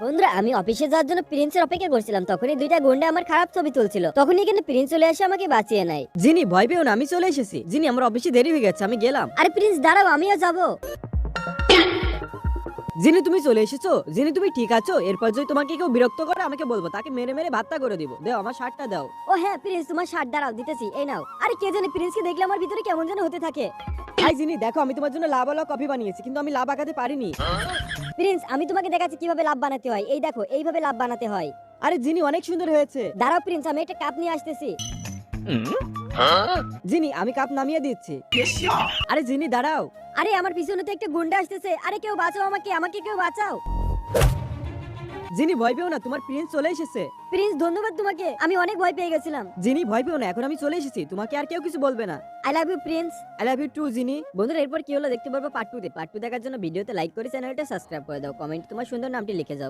বন্ধুরা আমি অফিসে যাওয়ার জন্য প্রিন্সের অপেক্ষা করছিলাম, তখনই দুইটা গুন্ডা আমার খারাপ ছবি তুলছিল, তখনই কিন্তু প্রিন্স চলে এসে আমাকে বাঁচিয়ে নেয়। জিনি ভয় পেও না, আমি চলে এসেছি। জিনি আমার অফিসে দেরি হয়ে গেছে, আমি গেলাম। আরে প্রিন্স দাঁড়াও, আমিও যাবো। জিনি তুমি চলে এসেছো? জিনি তুমি ঠিক আছো? এরপর যদি তোমাকে কেউ বিরক্ত করে আমাকে বলবো, তাকে মেরে মেরে ভাত্তা করে দিব। দাও আমার শার্টটা দাও। ও হ্যাঁ প্রিন্স, তোমার শার্ট দাঁড়াও দিতেছি, এই নাও। আরে কে জানে প্রিন্সকে দেখলে আমার ভিতরে কেমন যেন হতে থাকে। হাই জিনি, দেখো আমি তোমার জন্য লাভালা কফি বানিয়েছি, কিন্তু আমি লাভ আঁকাতে পারিনি। প্রিন্স আমি তোমাকে দেখাচ্ছি কিভাবে লাভ বানাতে হয়, এই দেখো এইভাবে লাভ বানাতে হয়। আরে জিনি অনেক সুন্দর হয়েছে। দাঁড়াও প্রিন্স, আমি একটা কাপ নিয়ে আসতেছি। জিনি আমি কাপ নামিয়ে দিচ্ছি। আরে জিনি দাঁড়াও। আরে আমার পিছনে তো একটা গুন্ডা আসতেছে, আরে কেউ বাঁচাও আমাকে, আমাকে কেউ বাঁচাও। জিনি ভয় পেও না, তোমার প্রিন্স চলে এসেছে। প্রিন্স ধন্যবাদ তোমাকে, আমি অনেক ভয় পেয়ে গেছিলাম। জিনি ভয় পেও না, এখন আমি চলে এসেছি, তোমাকে আর কেউ কিছু বলবে না। I love you Prince. I love you too Jini. বন্ধুরা এরপর কি হলো দেখতে পারবো পার্ট 2 তে। পার্ট 2 দেখার জন্য ভিডিওতে লাইক করে চ্যানেলটা সাবস্ক্রাইব করে দাও, কমেন্ট তোমার সুন্দর নামটি লিখে যাও।